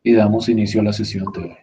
y damos inicio a la sesión de hoy.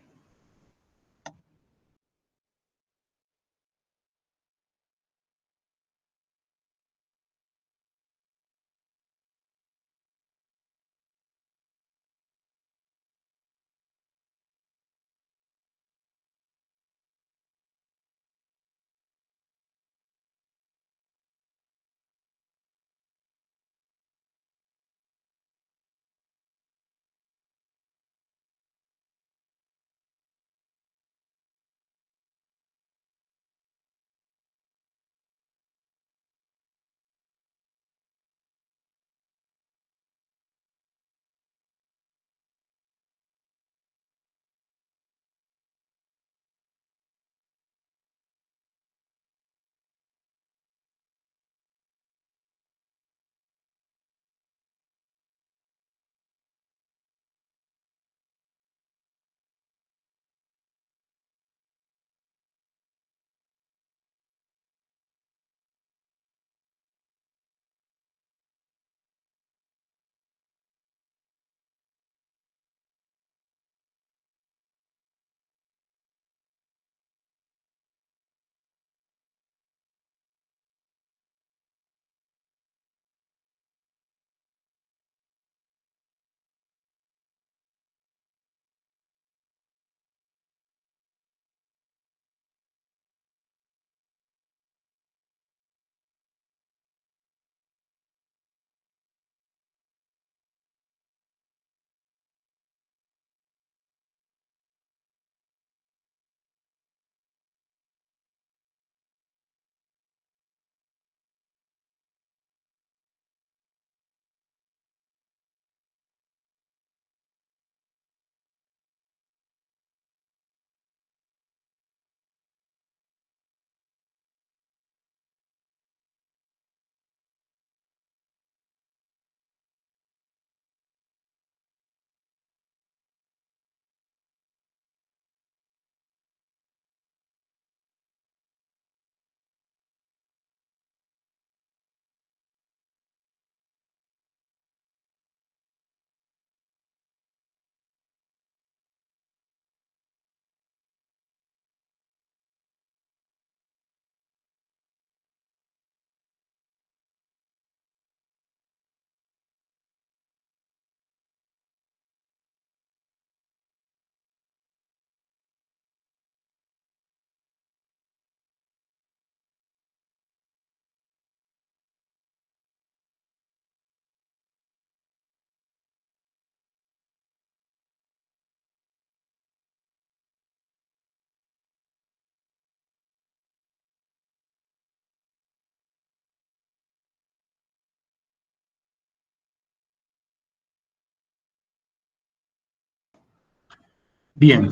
Bien,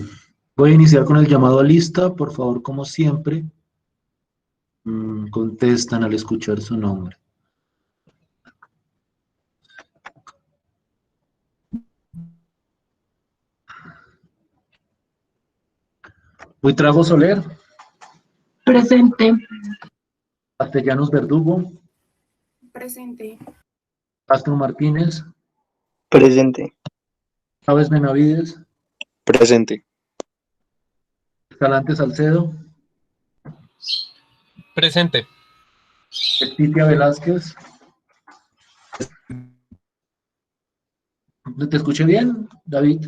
voy a iniciar con el llamado a lista. Por favor, como siempre, contestan al escuchar su nombre. Buitrago Soler, Presente. Castellanos Verdugo, Presente. Castro Martínez, Presente. Chávez Benavides, Presente. Escalante Salcedo, Presente. Leticia Velázquez. ¿Te escuché bien, David?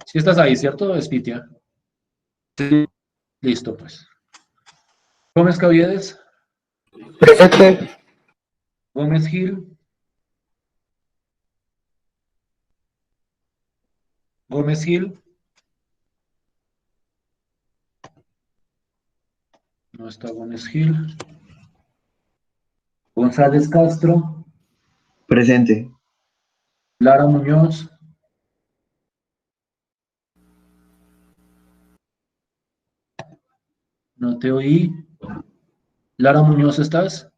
Sí estás ahí, ¿cierto, Espitia? Sí. Listo, pues. Gómez Caviedes, Presente. Gómez Gil, Gómez Gil, no está Gómez Gil, González Castro, Presente. Lara Muñoz, no te oí. Lara Muñoz, ¿estás?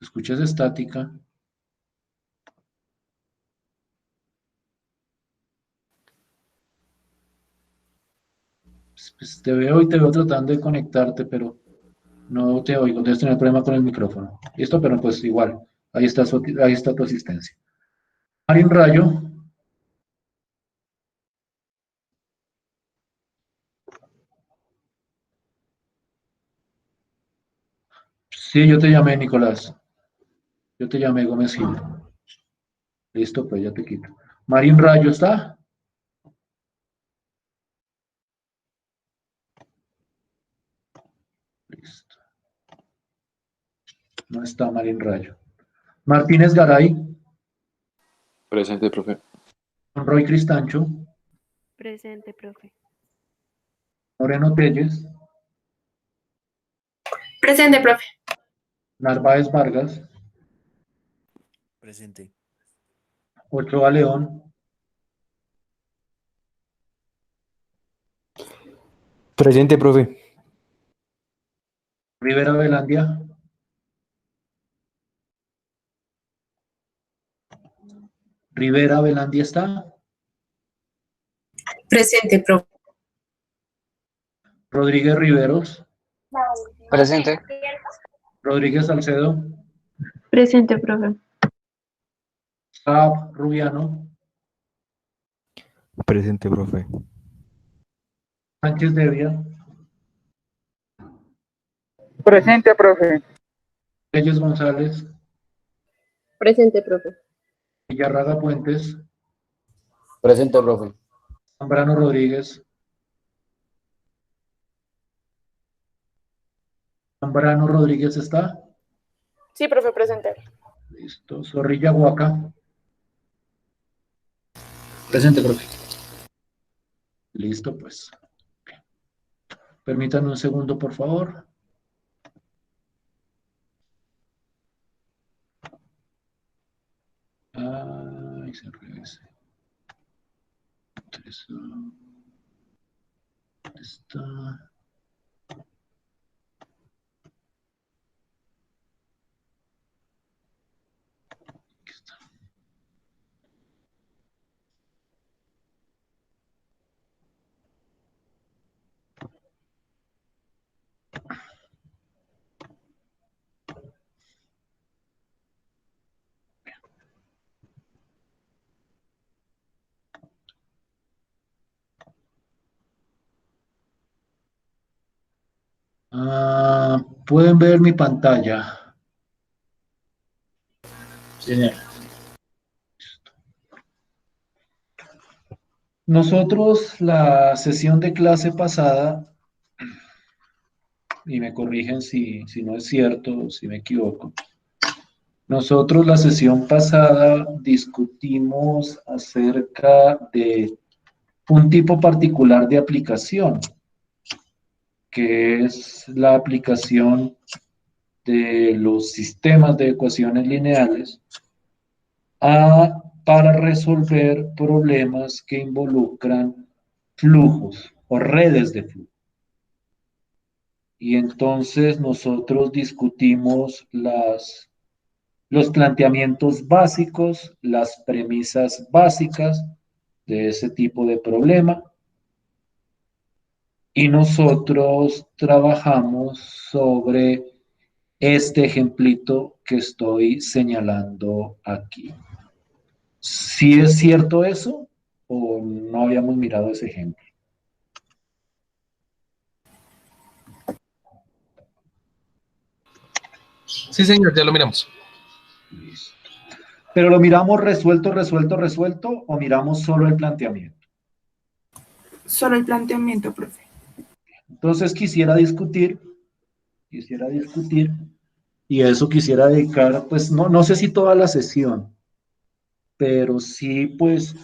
¿Escuchas estática? Pues te veo y te veo tratando de conectarte, pero No te oigo, debes tener problema con el micrófono. Listo, pero pues igual, ahí está tu asistencia. Marín Rayo, sí, yo te llamé, Nicolás. Yo te llamé, Gómez Gil. Listo, pues ya te quito. Marín Rayo, ¿está? Listo. No está Marín Rayo. Martínez Garay, Presente, profe. Roy Cristancho, Presente, profe. Moreno Telles, Presente, profe. Narváez Vargas, Presente. Ochoa León, Presente, profe. Rivera Velandia, Rivera Velandia está, Presente, profe. Rodríguez Riveros, Presente. Rodríguez Salcedo, Presente, profe. Saab Rubiano, Presente, profe. Sánchez Devia, Presente, profe. Reyes González, Presente, profe. Villarraga Puentes, Presente, profe. Zambrano Rodríguez, Zambrano Rodríguez está, Sí, profe, presente. listo, Zorrilla Huaca, Presente, profe. listo pues. Permítanme un segundo, por favor. Ay, se regrese. Está. Aquí está. ¿Pueden ver mi pantalla? Señor. Nosotros la sesión de clase pasada, y me corrigen si no es cierto, si me equivoco, nosotros la sesión pasada discutimos acerca de un tipo particular de aplicación, que es la aplicación de los sistemas de ecuaciones lineales para resolver problemas que involucran flujos o redes de flujo. Y entonces nosotros discutimos los planteamientos básicos, las premisas básicas de ese tipo de problema. Y nosotros trabajamos sobre este ejemplito que estoy señalando aquí. ¿Sí es cierto eso o no habíamos mirado ese ejemplo? Sí, señor, ya lo miramos. Listo. ¿Pero lo miramos resuelto, resuelto, resuelto o miramos solo el planteamiento? Solo el planteamiento, profe. Entonces quisiera discutir, y a eso quisiera dedicar, pues no sé si toda la sesión, pero sí pues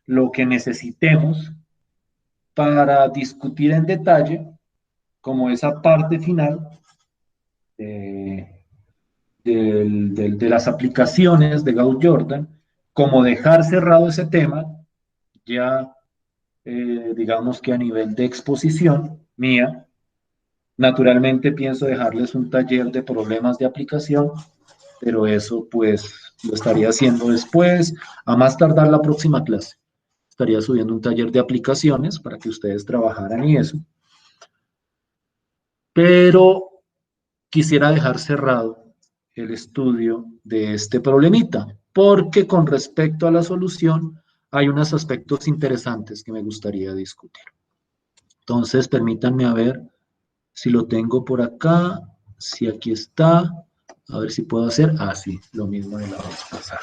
lo que necesitemos para discutir en detalle, como esa parte final de las aplicaciones de Gauss-Jordan, como dejar cerrado ese tema, ya digamos que a nivel de exposición mía, naturalmente pienso dejarles un taller de problemas de aplicación, pero eso pues lo estaría haciendo después, a más tardar la próxima clase. Estaría subiendo un taller de aplicaciones para que ustedes trabajaran y eso. Pero quisiera dejar cerrado el estudio de este problemita, porque con respecto a la solución hay unos aspectos interesantes que me gustaría discutir. Entonces, permítanme a ver si lo tengo por acá, si aquí está, a ver si puedo hacer, sí, lo mismo de la vez pasada.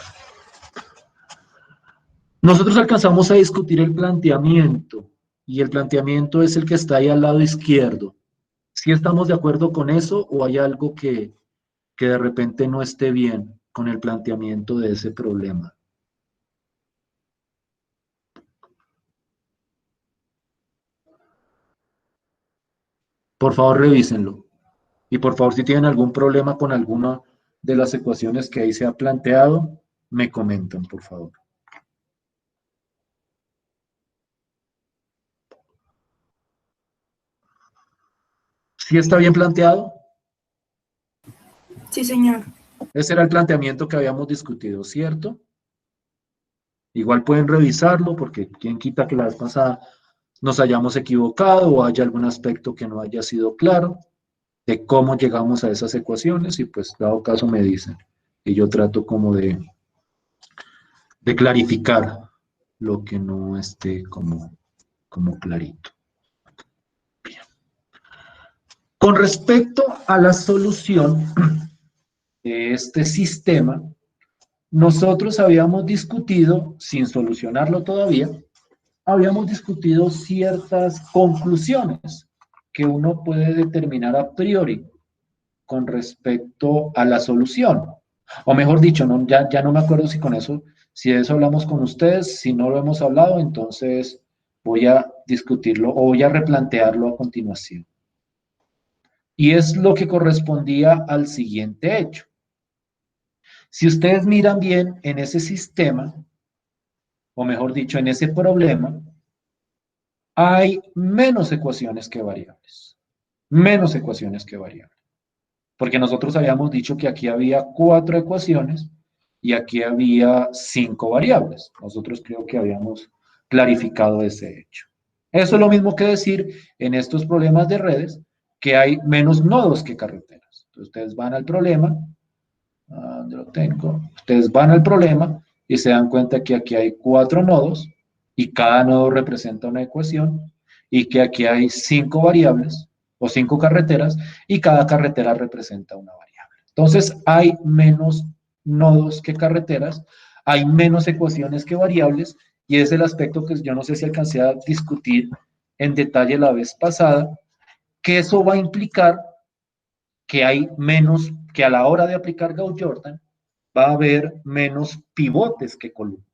Nosotros alcanzamos a discutir el planteamiento, y el planteamiento es el que está ahí al lado izquierdo. ¿Sí estamos de acuerdo con eso o hay algo que de repente no esté bien con el planteamiento de ese problema? Por favor, revísenlo. Y por favor, si tienen algún problema con alguna de las ecuaciones que ahí se ha planteado, me comentan, por favor. ¿Sí está bien planteado? Sí, señor. Ese era el planteamiento que habíamos discutido, ¿cierto? Igual pueden revisarlo porque quién quita que la vez pasada nos hayamos equivocado o haya algún aspecto que no haya sido claro de cómo llegamos a esas ecuaciones y pues dado caso me dicen y yo trato como de clarificar lo que no esté como clarito. Bien. Con respecto a la solución de este sistema, nosotros habíamos discutido, sin solucionarlo todavía, habíamos discutido ciertas conclusiones que uno puede determinar a priori con respecto a la solución. O mejor dicho, ya no me acuerdo si de eso hablamos con ustedes, si no lo hemos hablado, entonces voy a discutirlo o voy a replantearlo a continuación. Y es lo que correspondía al siguiente hecho. Si ustedes miran bien en ese sistema, o mejor dicho, en ese problema, hay menos ecuaciones que variables. Menos ecuaciones que variables. Porque nosotros habíamos dicho que aquí había 4 ecuaciones y aquí había 5 variables. Nosotros creo que habíamos clarificado ese hecho. Eso es lo mismo que decir en estos problemas de redes que hay menos nodos que carreteras. Entonces ustedes van al problema, ¿dónde lo tengo? Ustedes van al problema y se dan cuenta que aquí hay 4 nodos y cada nodo representa una ecuación y que aquí hay 5 variables o 5 carreteras y cada carretera representa una variable. Entonces hay menos nodos que carreteras, hay menos ecuaciones que variables y es el aspecto que yo no sé si alcancé a discutir en detalle la vez pasada, que eso va a implicar que hay menos, que a la hora de aplicar Gauss-Jordan va a haber menos pivotes que columnas.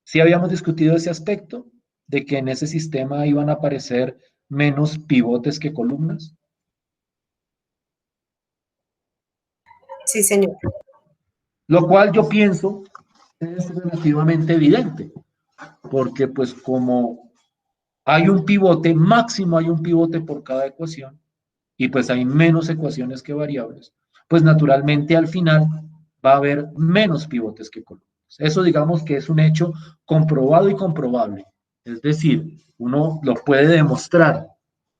Sí habíamos discutido ese aspecto de que en ese sistema iban a aparecer menos pivotes que columnas. Sí, señor. Lo cual yo pienso es relativamente evidente, porque pues como hay un pivote, máximo hay un pivote por cada ecuación, y pues hay menos ecuaciones que variables, pues naturalmente al final va a haber menos pivotes que columnas. Eso digamos que es un hecho comprobado y comprobable. Es decir, uno lo puede demostrar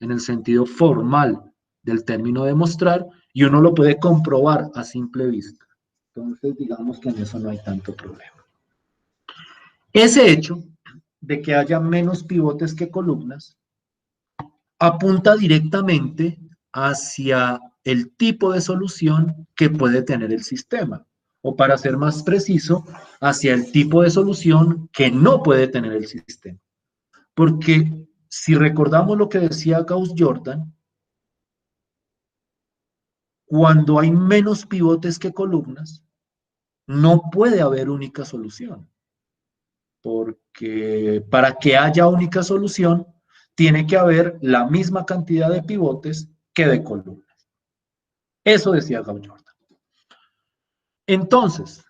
en el sentido formal del término demostrar y uno lo puede comprobar a simple vista. Entonces digamos que en eso no hay tanto problema. Ese hecho de que haya menos pivotes que columnas apunta directamente hacia el tipo de solución que puede tener el sistema, o para ser más preciso, hacia el tipo de solución que no puede tener el sistema. Porque si recordamos lo que decía Gauss-Jordan, cuando hay menos pivotes que columnas, no puede haber única solución. Porque para que haya única solución, tiene que haber la misma cantidad de pivotes que de columnas. Eso decía Gauss-Jordan. Entonces,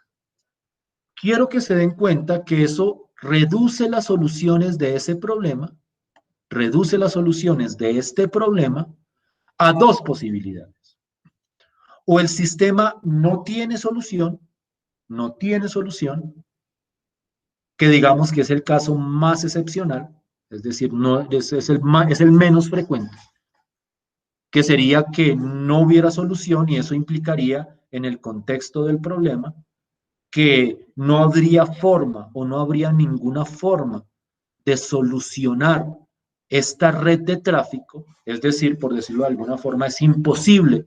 quiero que se den cuenta que eso reduce las soluciones de ese problema, reduce las soluciones de este problema a 2 posibilidades. O el sistema no tiene solución, que digamos que es el caso más excepcional, es decir, no, es el menos frecuente. que sería que no hubiera solución y eso implicaría en el contexto del problema que no habría forma o no habría ninguna forma de solucionar esta red de tráfico, es decir, por decirlo de alguna forma, es imposible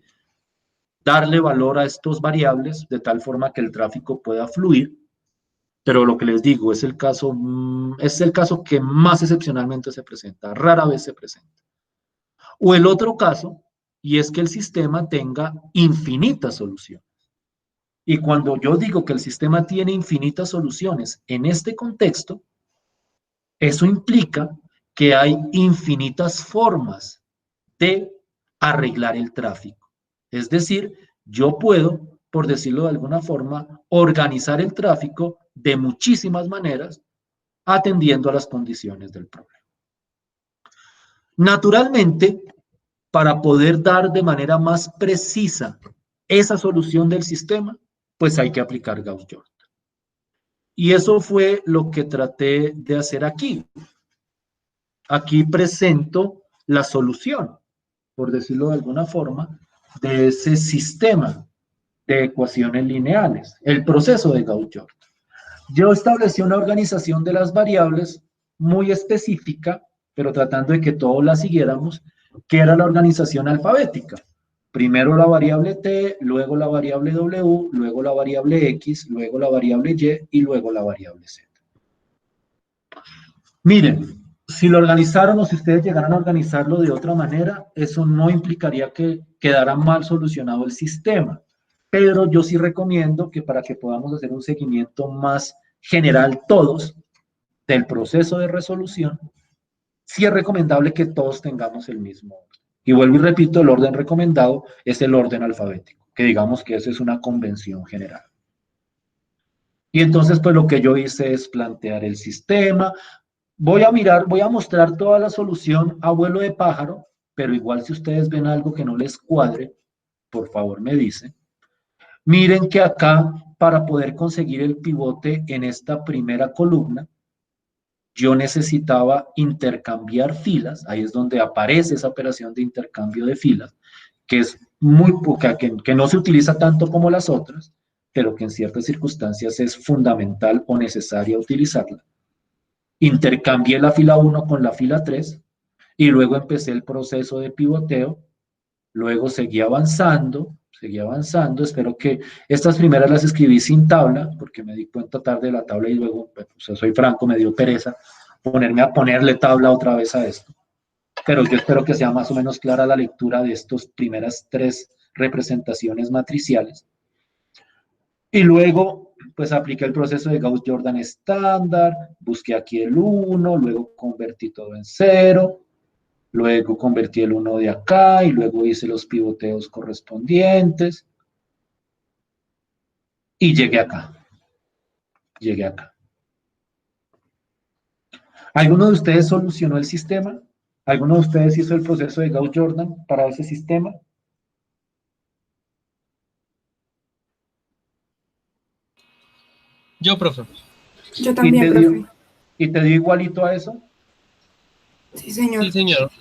darle valor a estos variables de tal forma que el tráfico pueda fluir, pero lo que les digo es el caso que más excepcionalmente se presenta, rara vez se presenta. O el otro caso, y es que el sistema tenga infinitas soluciones. Y cuando yo digo que el sistema tiene infinitas soluciones en este contexto, eso implica que hay infinitas formas de arreglar el tráfico. Es decir, yo puedo, por decirlo de alguna forma, organizar el tráfico de muchísimas maneras atendiendo a las condiciones del problema. Naturalmente, para poder dar de manera más precisa esa solución del sistema, pues hay que aplicar Gauss-Jordan. Y eso fue lo que traté de hacer aquí. Aquí presento la solución, por decirlo de alguna forma, de ese sistema de ecuaciones lineales, el proceso de Gauss-Jordan. Yo establecí una organización de las variables muy específica, pero tratando de que todos la siguiéramos, que era la organización alfabética. Primero la variable t, luego la variable w, luego la variable x, luego la variable y luego la variable z. Miren, si lo organizaron o si ustedes llegaran a organizarlo de otra manera, eso no implicaría que quedara mal solucionado el sistema. Pero yo sí recomiendo que para que podamos hacer un seguimiento más general todos del proceso de resolución, sí es recomendable que todos tengamos el mismo orden. Y vuelvo y repito, el orden recomendado es el orden alfabético, que digamos que esa es una convención general. Y entonces, pues lo que yo hice es plantear el sistema. Voy a mostrar toda la solución a vuelo de pájaro, pero igual si ustedes ven algo que no les cuadre, por favor me dicen. Miren que acá, para poder conseguir el pivote en esta primera columna, yo necesitaba intercambiar filas, ahí es donde aparece esa operación de intercambio de filas, que es muy poca, que no se utiliza tanto como las otras, pero que en ciertas circunstancias es fundamental o necesaria utilizarla. Intercambié la fila 1 con la fila 3 y luego empecé el proceso de pivoteo, luego seguí avanzando, espero que estas primeras las escribí sin tabla, porque me di cuenta tarde de la tabla y luego, pues, soy franco, me dio pereza ponerme a ponerle tabla otra vez a esto. Pero yo espero que sea más o menos clara la lectura de estas primeras 3 representaciones matriciales. Y luego, pues apliqué el proceso de Gauss-Jordan estándar, busqué aquí el 1, luego convertí todo en 0, luego convertí el 1 de acá y luego hice los pivoteos correspondientes. Y llegué acá. ¿Alguno de ustedes solucionó el sistema? ¿Alguno de ustedes hizo el proceso de Gauss-Jordan para ese sistema? Yo, profe. Yo también, profe. ¿Y te dio igualito a eso? Sí, señor. Sí, señor.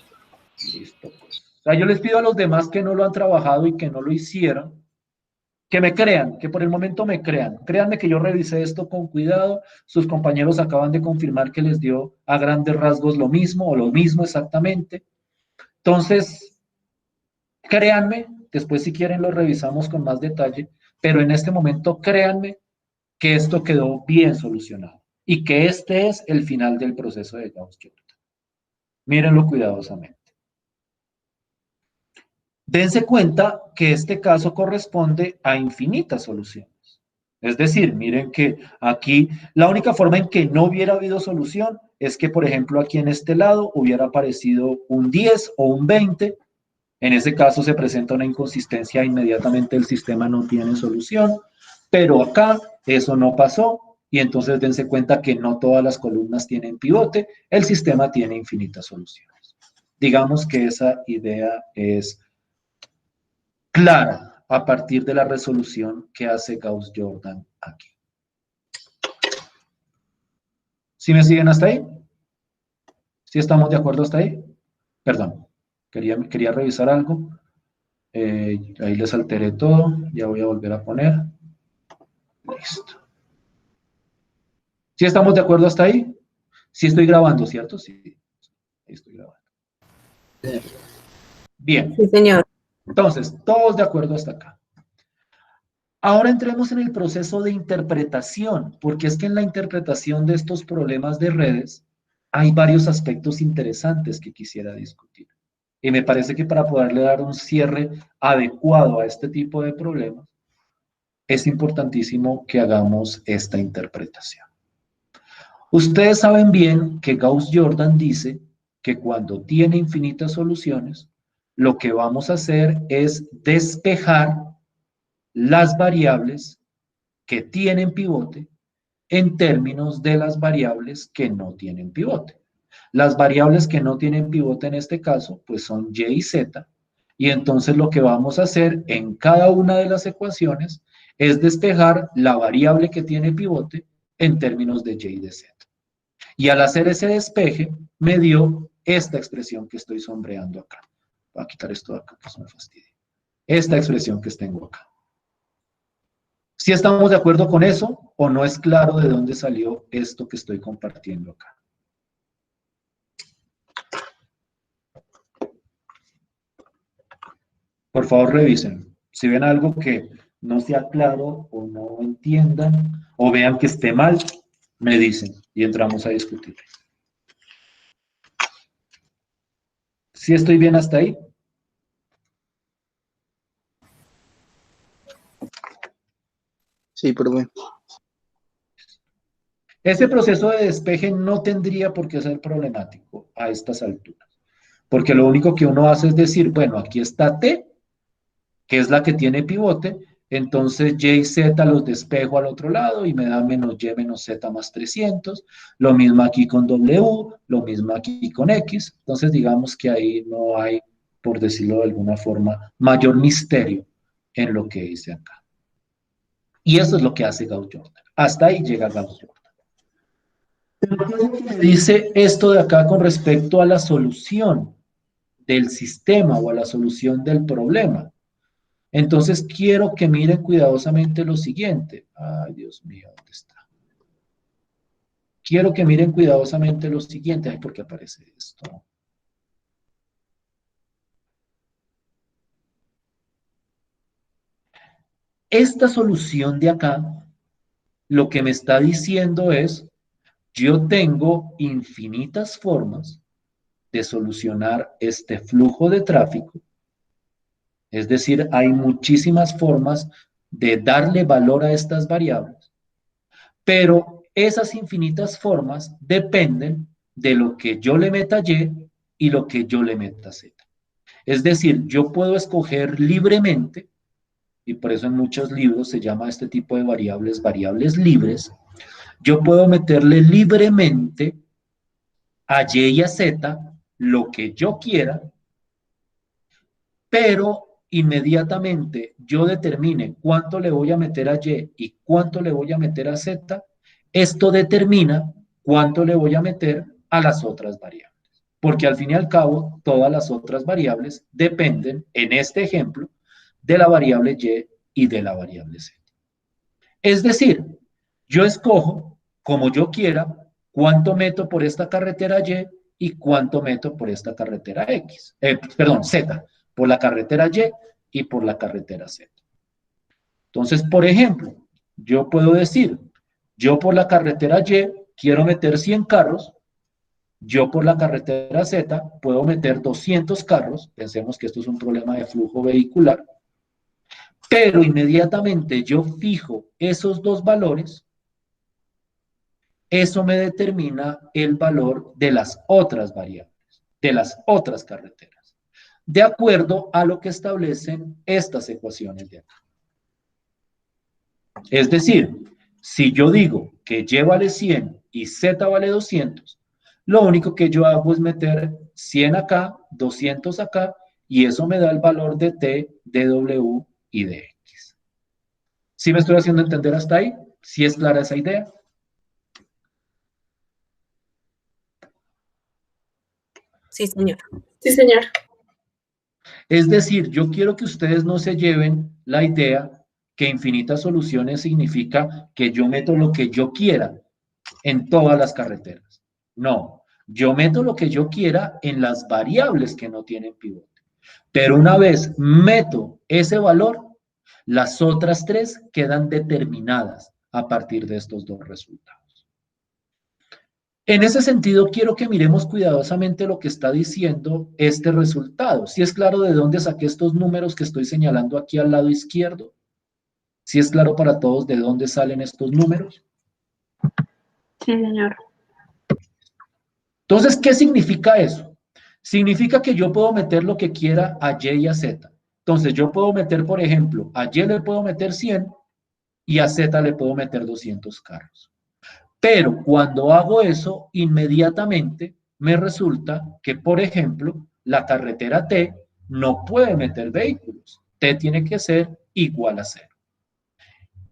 Listo, pues. O sea, yo les pido a los demás que no lo han trabajado y que no lo hicieron, que me crean, que por el momento me crean. Créanme que yo revisé esto con cuidado. Sus compañeros acaban de confirmar que les dio a grandes rasgos lo mismo o lo mismo exactamente. Entonces, créanme, después si quieren lo revisamos con más detalle, pero en este momento créanme que esto quedó bien solucionado y que este es el final del proceso de Gauss-Jordan. Mírenlo cuidadosamente. Dense cuenta que este caso corresponde a infinitas soluciones. Es decir, miren que aquí la única forma en que no hubiera habido solución es que, por ejemplo, aquí en este lado hubiera aparecido un 10 o un 20. En ese caso se presenta una inconsistencia, inmediatamente el sistema no tiene solución. Pero acá eso no pasó y entonces dense cuenta que no todas las columnas tienen pivote, el sistema tiene infinitas soluciones. Digamos que esa idea es clara a partir de la resolución que hace Gauss-Jordan aquí. ¿Sí me siguen hasta ahí? ¿Sí estamos de acuerdo hasta ahí? Perdón, Quería revisar algo. Ahí les alteré todo. Ya voy a volver a poner. Listo. ¿Sí estamos de acuerdo hasta ahí? Sí estoy grabando, ¿cierto? Sí, ahí estoy grabando. Bien. Sí, señor. Entonces, todos de acuerdo hasta acá. Ahora entremos en el proceso de interpretación, porque es que en la interpretación de estos problemas de redes hay varios aspectos interesantes que quisiera discutir. Y me parece que para poderle dar un cierre adecuado a este tipo de problemas, es importantísimo que hagamos esta interpretación. Ustedes saben bien que Gauss-Jordan dice que cuando tiene infinitas soluciones, lo que vamos a hacer es despejar las variables que tienen pivote en términos de las variables que no tienen pivote. Las variables que no tienen pivote en este caso, pues son y y z, y entonces lo que vamos a hacer en cada una de las ecuaciones es despejar la variable que tiene pivote en términos de y y de z. Y al hacer ese despeje, me dio esta expresión que estoy sombreando acá. Voy a quitar esto de acá, que eso me fastidia. Esta expresión que tengo acá. ¿Sí estamos de acuerdo con eso o no es claro de dónde salió esto que estoy compartiendo acá? Por favor, revisen. Si ven algo que no sea claro o no entiendan o vean que esté mal, me dicen y entramos a discutir. ¿Sí estoy bien hasta ahí? Sí, profe. Ese proceso de despeje no tendría por qué ser problemático a estas alturas, porque lo único que uno hace es decir, bueno, aquí está T, que es la que tiene pivote, entonces y y z los despejo al otro lado y me da menos y menos z más 300, lo mismo aquí con w, lo mismo aquí con x, entonces digamos que ahí no hay, por decirlo de alguna forma, mayor misterio en lo que hice acá. Y eso es lo que hace Gauss-Jordan. Hasta ahí llega Gauss-Jordan. Dice esto de acá con respecto a la solución del sistema o a la solución del problema. Entonces quiero que miren cuidadosamente lo siguiente. Ay, Dios mío, ¿dónde está? Quiero que miren cuidadosamente lo siguiente. Ay, ¿por qué aparece esto? Esta solución de acá, lo que me está diciendo es, yo tengo infinitas formas de solucionar este flujo de tráfico. Es decir, hay muchísimas formas de darle valor a estas variables, pero esas infinitas formas dependen de lo que yo le meta y lo que yo le meta z. Es decir, yo puedo escoger libremente, y por eso en muchos libros se llama este tipo de variables libres, yo puedo meterle libremente a y y a z lo que yo quiera, pero inmediatamente yo determine cuánto le voy a meter a y cuánto le voy a meter a z, esto determina cuánto le voy a meter a las otras variables. Porque al fin y al cabo, todas las otras variables dependen, en este ejemplo, de la variable y de la variable z. Es decir, yo escojo, como yo quiera, cuánto meto por esta carretera y cuánto meto por esta carretera z, por la carretera y por la carretera z. Entonces, por ejemplo, yo puedo decir, yo por la carretera Y quiero meter 100 carros, yo por la carretera Z puedo meter 200 carros, pensemos que esto es un problema de flujo vehicular, pero inmediatamente yo fijo esos dos valores, eso me determina el valor de las otras variables, de las otras carreteras, de acuerdo a lo que establecen estas ecuaciones de acá. Es decir, si yo digo que y vale 100 y z vale 200, lo único que yo hago es meter 100 acá, 200 acá, y eso me da el valor de t, de w y de x. ¿Sí me estoy haciendo entender hasta ahí? ¿Sí es clara esa idea? Sí, señor. Sí, señor. Es decir, yo quiero que ustedes no se lleven la idea que infinitas soluciones significa que yo meto lo que yo quiera en todas las carreteras. No, yo meto lo que yo quiera en las variables que no tienen pivote. Pero una vez meto ese valor, las otras tres quedan determinadas a partir de estos dos resultados. En ese sentido, quiero que miremos cuidadosamente lo que está diciendo este resultado. ¿Sí es claro de dónde saqué estos números que estoy señalando aquí al lado izquierdo? ¿Sí es claro para todos de dónde salen estos números? Sí, señor. Entonces, ¿qué significa eso? Significa que yo puedo meter lo que quiera a Y y a Z. Entonces, yo puedo meter, por ejemplo, a Y le puedo meter 100 y a Z le puedo meter 200 carros. Pero cuando hago eso, inmediatamente me resulta que, por ejemplo, la carretera T no puede meter vehículos. T tiene que ser igual a 0.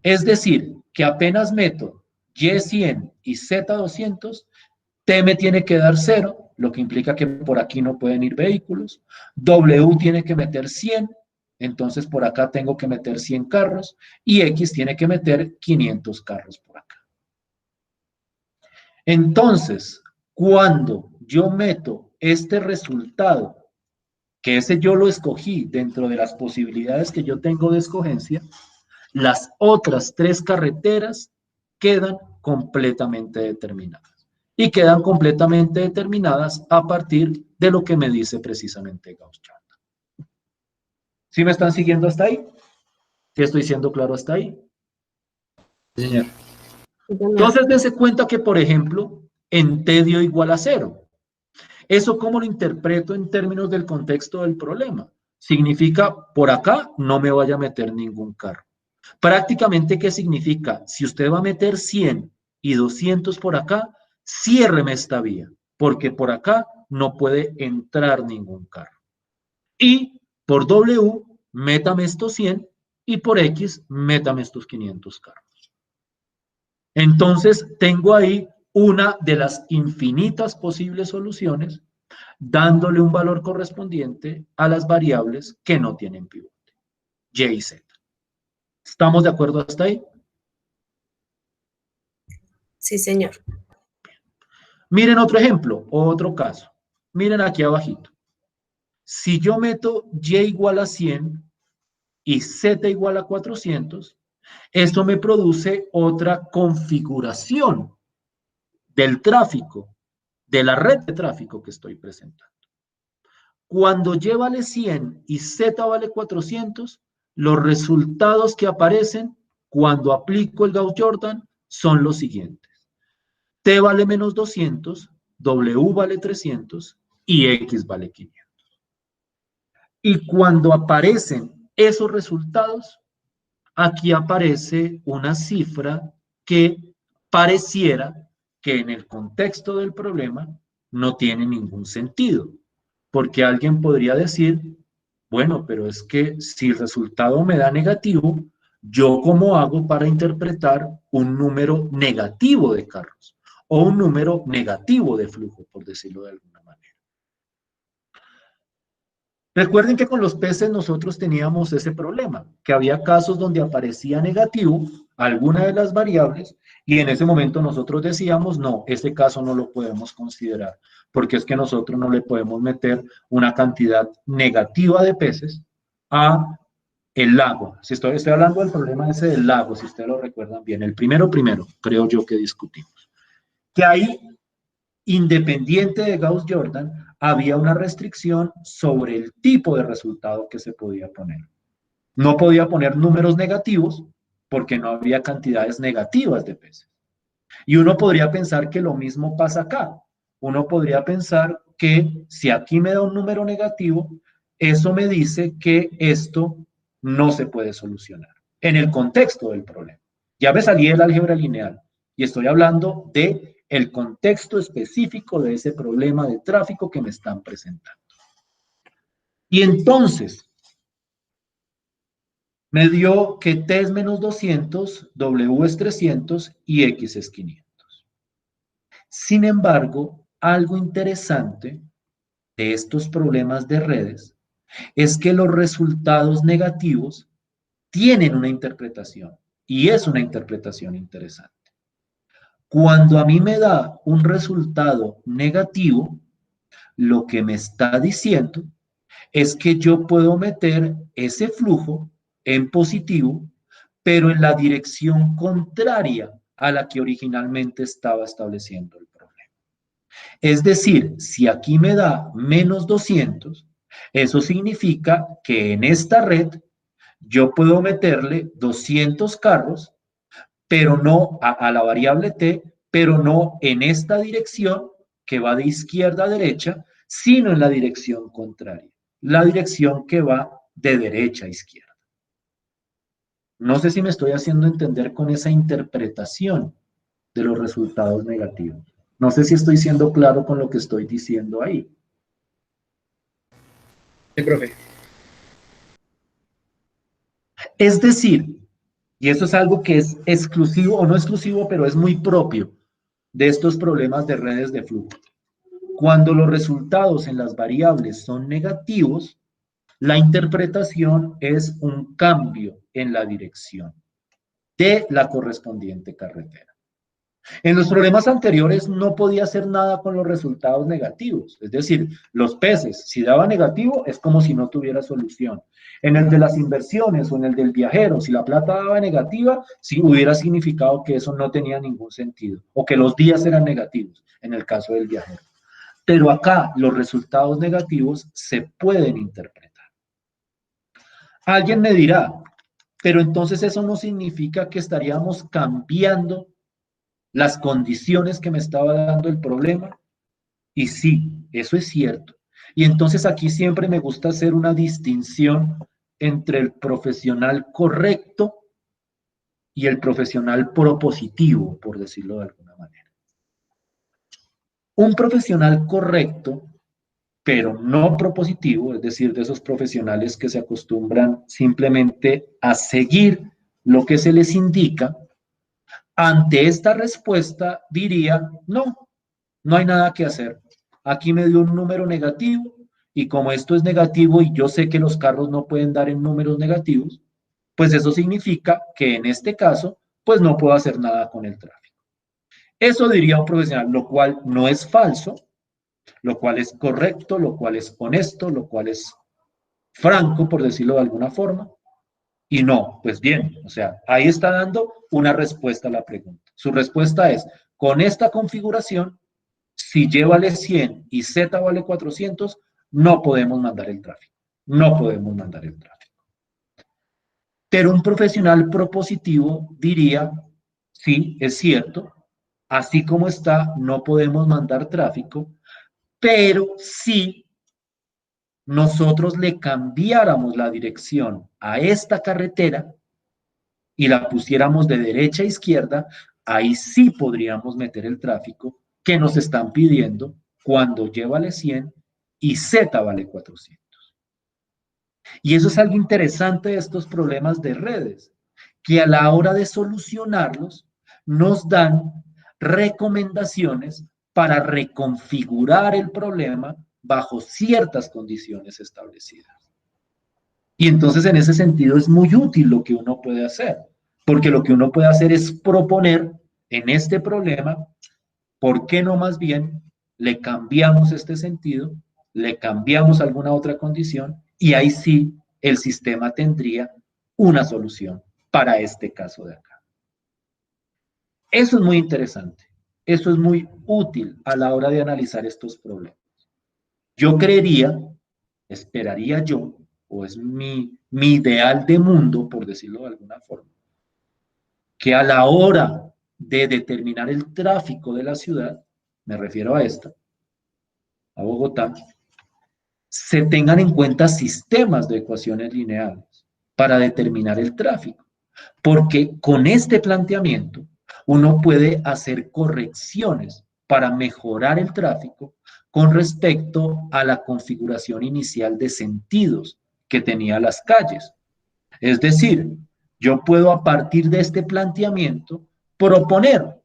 Es decir, que apenas meto Y100 y Z200, T me tiene que dar 0, lo que implica que por aquí no pueden ir vehículos. W tiene que meter 100, entonces por acá tengo que meter 100 carros. Y X tiene que meter 500 carros por acá. Entonces, cuando yo meto este resultado, que ese yo lo escogí dentro de las posibilidades que yo tengo de escogencia, las otras tres carreteras quedan completamente determinadas. Y quedan completamente determinadas a partir de lo que me dice precisamente Gauss-Jordan. ¿Sí me están siguiendo hasta ahí? ¿Sí estoy siendo claro hasta ahí? Sí, señor. Entonces, dense cuenta que, por ejemplo, en T dio igual a 0. ¿Eso cómo lo interpreto en términos del contexto del problema? Significa, por acá no me vaya a meter ningún carro. Prácticamente, ¿qué significa? Si usted va a meter 100 y 200 por acá, ciérreme esta vía, porque por acá no puede entrar ningún carro. Y por W, métame estos 100 y por X, métame estos 500 carros. Entonces, tengo ahí una de las infinitas posibles soluciones, dándole un valor correspondiente a las variables que no tienen pivote, Y y Z. ¿Estamos de acuerdo hasta ahí? Sí, señor. Miren otro ejemplo, otro caso. Miren aquí abajito. Si yo meto Y igual a 100 y Z igual a 400, esto me produce otra configuración del tráfico, de la red de tráfico que estoy presentando. Cuando Y vale 100 y Z vale 400, los resultados que aparecen cuando aplico el Gauss-Jordan son los siguientes. T vale menos 200, W vale 300 y X vale 500. Y cuando aparecen esos resultados, aquí aparece una cifra que pareciera que en el contexto del problema no tiene ningún sentido. Porque alguien podría decir, bueno, pero es que si el resultado me da negativo, ¿yo cómo hago para interpretar un número negativo de carros? O un número negativo de flujo, por decirlo de alguna manera. Recuerden que con los peces nosotros teníamos ese problema, que había casos donde aparecía negativo alguna de las variables y en ese momento nosotros decíamos, no, ese caso no lo podemos considerar, porque es que nosotros no le podemos meter una cantidad negativa de peces a el lago. Si estoy hablando del problema ese del lago, si ustedes lo recuerdan bien, el primero, creo yo que discutimos. Que ahí, independiente de Gauss-Jordan, había una restricción sobre el tipo de resultado que se podía poner. No podía poner números negativos porque no había cantidades negativas de peces. Y uno podría pensar que lo mismo pasa acá. Uno podría pensar que si aquí me da un número negativo, eso me dice que esto no se puede solucionar en el contexto del problema. Ya me salí del álgebra lineal y estoy hablando de el contexto específico de ese problema de tráfico que me están presentando. Y entonces, me dio que T es menos 200, W es 300 y X es 500. Sin embargo, algo interesante de estos problemas de redes es que los resultados negativos tienen una interpretación y es una interpretación interesante. Cuando a mí me da un resultado negativo, lo que me está diciendo es que yo puedo meter ese flujo en positivo, pero en la dirección contraria a la que originalmente estaba estableciendo el problema. Es decir, si aquí me da menos 200, eso significa que en esta red yo puedo meterle 200 carros, pero no a la variable t, pero no en esta dirección que va de izquierda a derecha, sino en la dirección contraria, la dirección que va de derecha a izquierda. No sé si me estoy haciendo entender con esa interpretación de los resultados negativos. No sé si estoy siendo claro con lo que estoy diciendo ahí. Sí, profe. Es decir, y eso es algo que es exclusivo, o no exclusivo, pero es muy propio de estos problemas de redes de flujo. Cuando los resultados en las variables son negativos, la interpretación es un cambio en la dirección de la correspondiente carretera. En los problemas anteriores no podía hacer nada con los resultados negativos, es decir, los peces, si daba negativo, es como si no tuviera solución. En el de las inversiones o en el del viajero, si la plata daba negativa, sí hubiera significado que eso no tenía ningún sentido, o que los días eran negativos, en el caso del viajero. Pero acá los resultados negativos se pueden interpretar. Alguien me dirá, pero entonces eso no significa que estaríamos cambiando las condiciones que me estaba dando el problema. Y sí, eso es cierto. Y entonces aquí siempre me gusta hacer una distinción entre el profesional correcto y el profesional propositivo, por decirlo de alguna manera. Un profesional correcto, pero no propositivo, es decir, de esos profesionales que se acostumbran simplemente a seguir lo que se les indica, ante esta respuesta diría, no, no hay nada que hacer. Aquí me dio un número negativo y como esto es negativo y yo sé que los carros no pueden dar en números negativos, pues eso significa que en este caso, pues no puedo hacer nada con el tráfico. Eso diría un profesional, lo cual no es falso, lo cual es correcto, lo cual es honesto, lo cual es franco, por decirlo de alguna forma. Y no, pues bien, o sea, ahí está dando una respuesta a la pregunta. Su respuesta es, con esta configuración, si Y vale 100 y Z vale 400, no podemos mandar el tráfico. No podemos mandar el tráfico. Pero un profesional propositivo diría, sí, es cierto, así como está, no podemos mandar tráfico, pero si nosotros le cambiáramos la dirección a esta carretera y la pusiéramos de derecha a izquierda, ahí sí podríamos meter el tráfico que nos están pidiendo cuando Y vale 100 y Z vale 400. Y eso es algo interesante de estos problemas de redes, que a la hora de solucionarlos nos dan recomendaciones para reconfigurar el problema bajo ciertas condiciones establecidas. Y entonces en ese sentido es muy útil lo que uno puede hacer, porque lo que uno puede hacer es proponer en este problema, ¿por qué no más bien le cambiamos este sentido, le cambiamos alguna otra condición y ahí sí el sistema tendría una solución para este caso de acá? Eso es muy interesante, eso es muy útil a la hora de analizar estos problemas. Yo creería, esperaría yo, o es mi ideal de mundo, por decirlo de alguna forma, que a la hora de determinar el tráfico de la ciudad, me refiero a esta, a Bogotá, se tengan en cuenta sistemas de ecuaciones lineales para determinar el tráfico, porque con este planteamiento uno puede hacer correcciones para mejorar el tráfico con respecto a la configuración inicial de sentidos que tenía las calles. Es decir, yo puedo a partir de este planteamiento proponer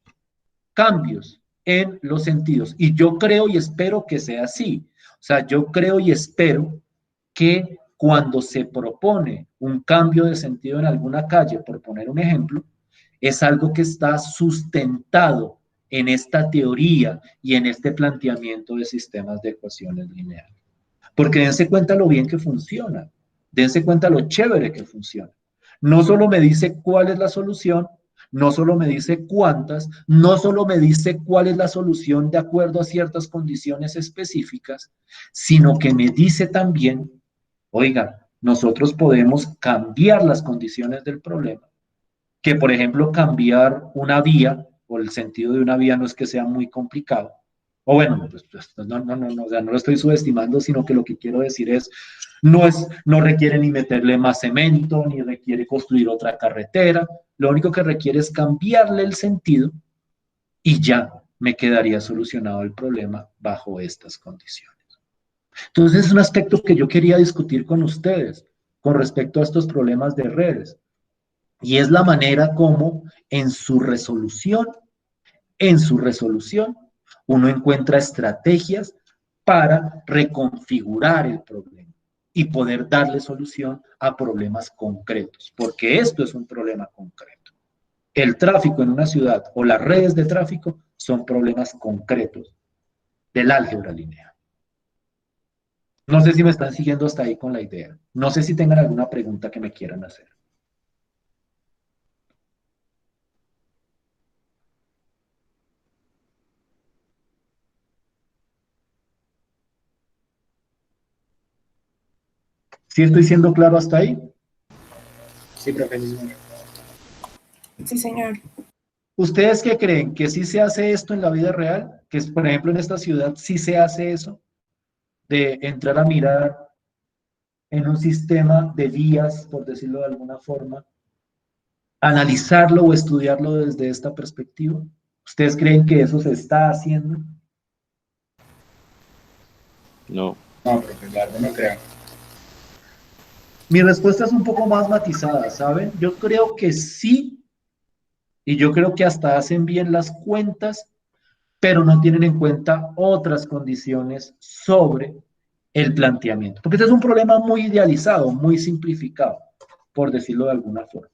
cambios en los sentidos y yo creo y espero que sea así. O sea, yo creo y espero que cuando se propone un cambio de sentido en alguna calle, por poner un ejemplo, es algo que está sustentado en esta teoría y en este planteamiento de sistemas de ecuaciones lineales. Porque dense cuenta lo bien que funciona, dense cuenta lo chévere que funciona. No solo me dice cuál es la solución, no solo me dice cuántas, no solo me dice cuál es la solución de acuerdo a ciertas condiciones específicas, sino que me dice también, oiga, nosotros podemos cambiar las condiciones del problema, que por ejemplo cambiar una vía, o el sentido de una vía no es que sea muy complicado, o bueno, o sea, no lo estoy subestimando, sino que lo que quiero decir es, no requiere ni meterle más cemento, ni requiere construir otra carretera, lo único que requiere es cambiarle el sentido y ya me quedaría solucionado el problema bajo estas condiciones. Entonces es un aspecto que yo quería discutir con ustedes con respecto a estos problemas de redes, y es la manera como en su resolución, uno encuentra estrategias para reconfigurar el problema y poder darle solución a problemas concretos, porque esto es un problema concreto. El tráfico en una ciudad o las redes de tráfico son problemas concretos del álgebra lineal. No sé si me están siguiendo hasta ahí con la idea. No sé si tengan alguna pregunta que me quieran hacer. ¿Sí estoy siendo claro hasta ahí? Sí, profe. Sí, señor. ¿Ustedes qué creen? ¿Que sí se hace esto en la vida real? Que, por ejemplo, en esta ciudad sí se hace eso, de entrar a mirar en un sistema de vías, por decirlo de alguna forma, analizarlo o estudiarlo desde esta perspectiva. ¿Ustedes creen que eso se está haciendo? No. No, profe, la verdad no creo. Mi respuesta es un poco más matizada, ¿saben? Yo creo que sí, y yo creo que hasta hacen bien las cuentas, pero no tienen en cuenta otras condiciones sobre el planteamiento. Porque este es un problema muy idealizado, muy simplificado, por decirlo de alguna forma.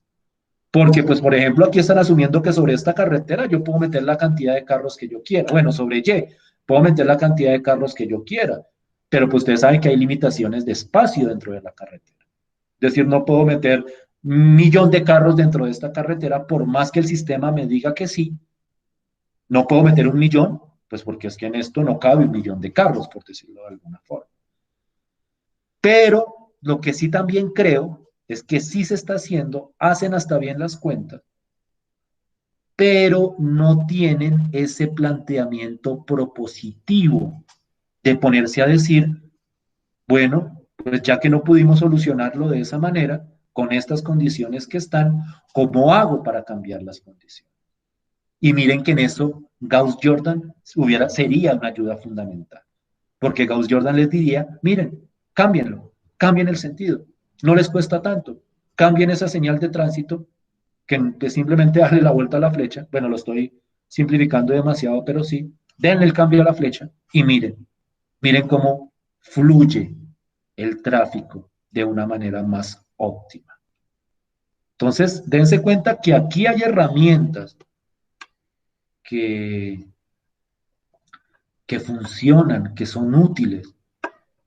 Porque, pues, por ejemplo, aquí están asumiendo que sobre esta carretera yo puedo meter la cantidad de carros que yo quiera. Bueno, sobre Y, puedo meter la cantidad de carros que yo quiera. Pero, pues, ustedes saben que hay limitaciones de espacio dentro de la carretera. Es decir, no puedo meter 1.000.000 de carros dentro de esta carretera, por más que el sistema me diga que sí. No puedo meter 1.000.000, pues porque es que en esto no cabe 1.000.000 de carros, por decirlo de alguna forma. Pero lo que sí también creo es que sí se está haciendo, hacen hasta bien las cuentas, pero no tienen ese planteamiento propositivo de ponerse a decir, bueno, pues ya que no pudimos solucionarlo de esa manera, con estas condiciones que están, ¿cómo hago para cambiar las condiciones? Y miren que en eso Gauss-Jordan sería una ayuda fundamental, porque Gauss-Jordan les diría, miren, cámbienlo, cambien el sentido, no les cuesta tanto, cambien esa señal de tránsito que simplemente darle la vuelta a la flecha. Bueno, lo estoy simplificando demasiado, pero sí, denle el cambio a la flecha y miren cómo fluye el tráfico de una manera más óptima. Entonces, dense cuenta que aquí hay herramientas que funcionan, que son útiles,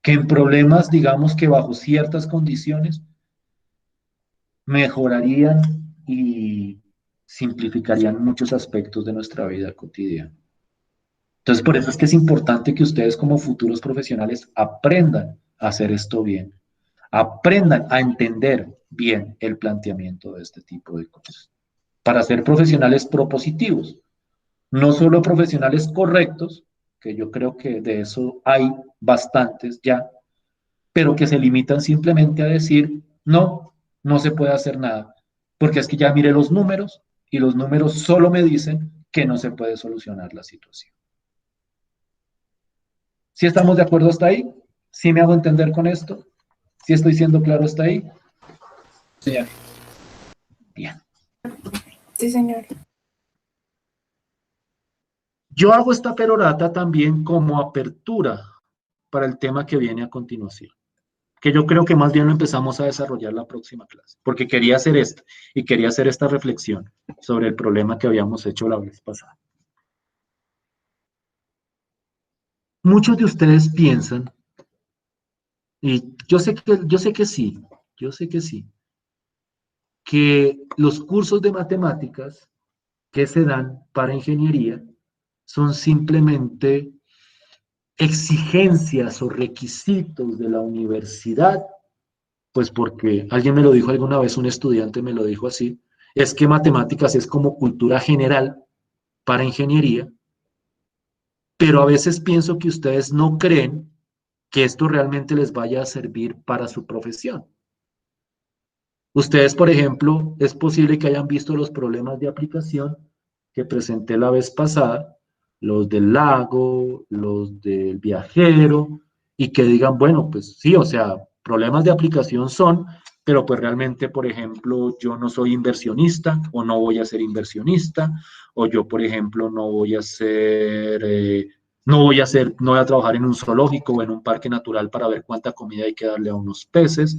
que en problemas, digamos que bajo ciertas condiciones, mejorarían y simplificarían muchos aspectos de nuestra vida cotidiana. Entonces, por eso es que es importante que ustedes como futuros profesionales aprendan a hacer esto bien, aprendan a entender bien el planteamiento de este tipo de cosas, para ser profesionales propositivos, no solo profesionales correctos, que yo creo que de eso hay bastantes ya, pero que se limitan simplemente a decir, no, no se puede hacer nada, porque es que ya miré los números y los números solo me dicen que no se puede solucionar la situación. ¿Sí estamos de acuerdo hasta ahí? ¿Sí me hago entender con esto? ¿Sí estoy siendo claro hasta ahí? Señor. Bien. Sí, señor. Yo hago esta perorata también como apertura para el tema que viene a continuación. que yo creo que más bien lo empezamos a desarrollar la próxima clase, porque quería hacer esta, y quería hacer esta reflexión sobre el problema que habíamos hecho la vez pasada. Muchos de ustedes piensan, y yo sé que sí, que los cursos de matemáticas que se dan para ingeniería son simplemente exigencias o requisitos de la universidad, pues porque alguien me lo dijo alguna vez, un estudiante me lo dijo así, es que matemáticas es como cultura general para ingeniería, pero a veces pienso que ustedes no creen que esto realmente les vaya a servir para su profesión. Ustedes, por ejemplo, es posible que hayan visto los problemas de aplicación que presenté la vez pasada, los del lago, los del viajero, y que digan, bueno, pues sí, o sea, problemas de aplicación son, pero pues realmente, por ejemplo, yo no soy inversionista o no voy a ser inversionista, o yo, por ejemplo, no voy a no voy a trabajar en un zoológico o en un parque natural para ver cuánta comida hay que darle a unos peces,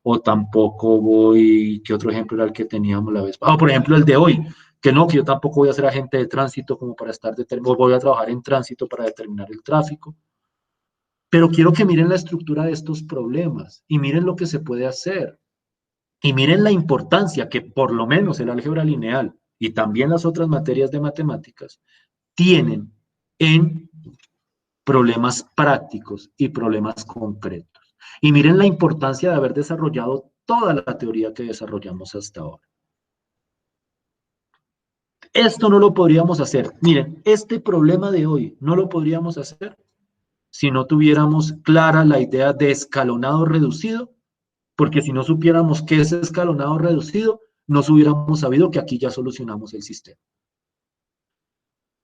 o tampoco voy, ¿qué otro ejemplo era el que teníamos la vez? Por ejemplo, el de hoy, que no, que yo tampoco voy a ser agente de tránsito como para estar determinado, voy a trabajar en tránsito para determinar el tráfico. Pero quiero que miren la estructura de estos problemas y miren lo que se puede hacer. Y miren la importancia que por lo menos el álgebra lineal y también las otras materias de matemáticas tienen en problemas prácticos y problemas concretos. Y miren la importancia de haber desarrollado toda la teoría que desarrollamos hasta ahora. Esto no lo podríamos hacer. Miren, este problema de hoy no lo podríamos hacer si no tuviéramos clara la idea de escalonado reducido, porque si no supiéramos qué es escalonado reducido, no hubiéramos sabido que aquí ya solucionamos el sistema.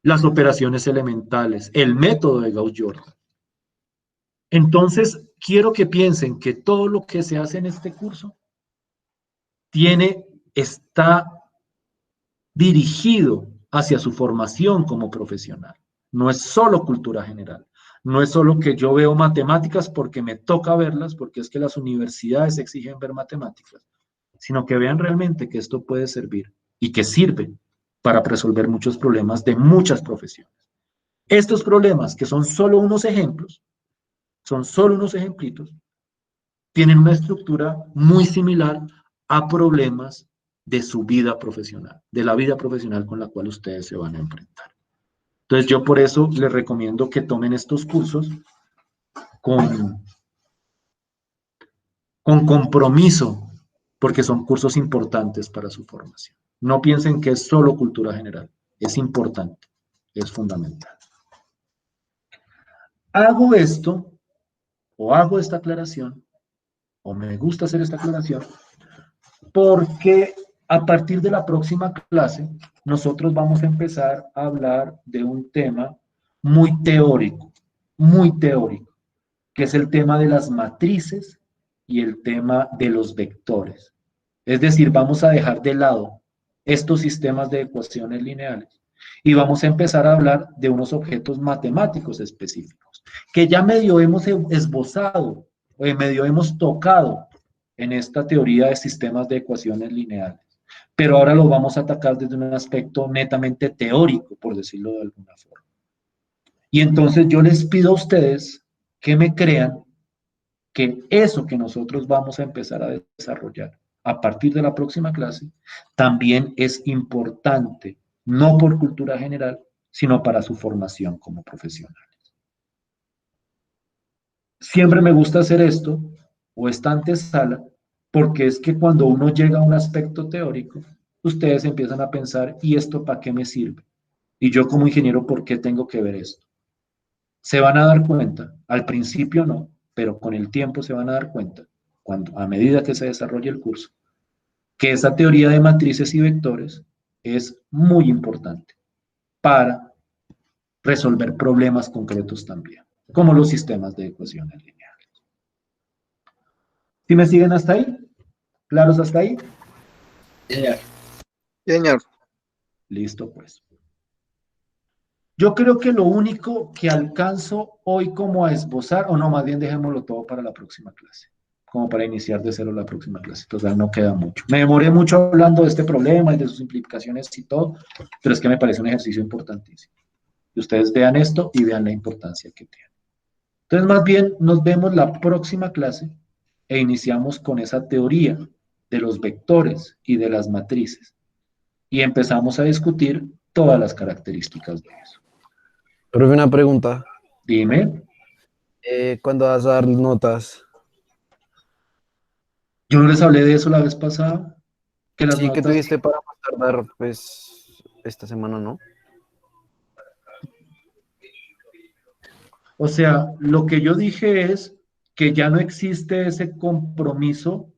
Las operaciones elementales, el método de Gauss-Jordan. Entonces, quiero que piensen que todo lo que se hace en este curso está dirigido hacia su formación como profesional. No es solo cultura general. No es solo que yo veo matemáticas porque me toca verlas, porque es que las universidades exigen ver matemáticas, sino que vean realmente que esto puede servir y que sirve para resolver muchos problemas de muchas profesiones. Estos problemas, que son solo unos ejemplos, son solo unos ejemplitos, tienen una estructura muy similar a problemas de su vida profesional, de la vida profesional con la cual ustedes se van a enfrentar. Entonces yo por eso les recomiendo que tomen estos cursos con compromiso, porque son cursos importantes para su formación. No piensen que es solo cultura general, es importante, es fundamental. Hago esto, o hago esta aclaración, o me gusta hacer esta aclaración, porque a partir de la próxima clase, nosotros vamos a empezar a hablar de un tema muy teórico, que es el tema de las matrices y el tema de los vectores. Es decir, vamos a dejar de lado estos sistemas de ecuaciones lineales y vamos a empezar a hablar de unos objetos matemáticos específicos, que ya medio hemos esbozado, medio hemos tocado en esta teoría de sistemas de ecuaciones lineales. Pero ahora lo vamos a atacar desde un aspecto netamente teórico, por decirlo de alguna forma. Y entonces yo les pido a ustedes que me crean que eso que nosotros vamos a empezar a desarrollar a partir de la próxima clase también es importante, no por cultura general, sino para su formación como profesionales. Siempre me gusta hacer esto, o esta antesala, porque es que cuando uno llega a un aspecto teórico, ustedes empiezan a pensar, ¿y esto para qué me sirve? Y yo como ingeniero, ¿por qué tengo que ver esto? Se van a dar cuenta, al principio no, pero con el tiempo se van a dar cuenta, a medida que se desarrolle el curso, que esa teoría de matrices y vectores es muy importante para resolver problemas concretos también, como los sistemas de ecuaciones lineales. ¿Sí me siguen hasta ahí? ¿Claros hasta ahí? Señor. Señor. Listo, pues. Yo creo que lo único que alcanzo hoy como a esbozar, o no, más bien dejémoslo todo para la próxima clase. como para iniciar de cero la próxima clase. Entonces no queda mucho. Me demoré mucho hablando de este problema y de sus implicaciones y todo, pero es que me parece un ejercicio importantísimo. Y ustedes vean esto y vean la importancia que tiene. Entonces, más bien, nos vemos la próxima clase e iniciamos con esa teoría de los vectores y de las matrices. Y empezamos a discutir todas las características de eso. Profe, una pregunta. Dime. ¿Cuándo vas a dar notas? Yo no les hablé de eso la vez pasada. Que las Sí, que notas... tuviste para más tardar, pues, esta semana, ¿no? O sea, lo que yo dije es que ya no existe ese compromiso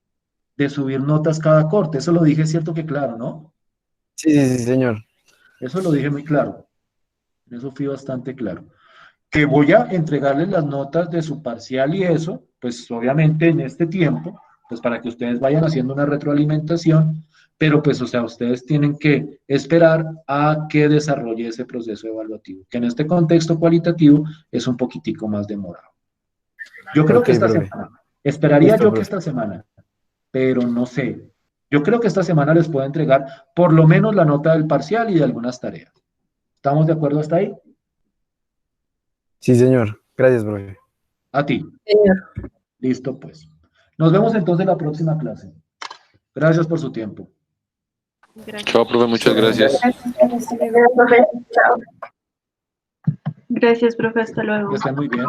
de subir notas cada corte. Eso lo dije, cierto que claro, ¿no? Sí, sí, sí, señor. Eso lo dije muy claro. Eso fui bastante claro. Que voy a entregarles las notas de su parcial y eso, pues obviamente en este tiempo, pues para que ustedes vayan haciendo una retroalimentación, pero pues, o sea, ustedes tienen que esperar a que desarrolle ese proceso evaluativo, que en este contexto cualitativo es un poquitico más demorado. Yo creo que Ok, esta profe. semana, esperaría Listo, yo que profe. esta semana, pero no sé. Yo creo que esta semana les puedo entregar por lo menos la nota del parcial y de algunas tareas. ¿Estamos de acuerdo hasta ahí? Sí, señor. Gracias, profe. A ti. Señor. Listo, pues. Nos vemos entonces en la próxima clase. Gracias por su tiempo. Gracias. Chao, profe, muchas gracias. Gracias, hasta luego. Gracias, profe. Hasta luego. Que estén muy bien.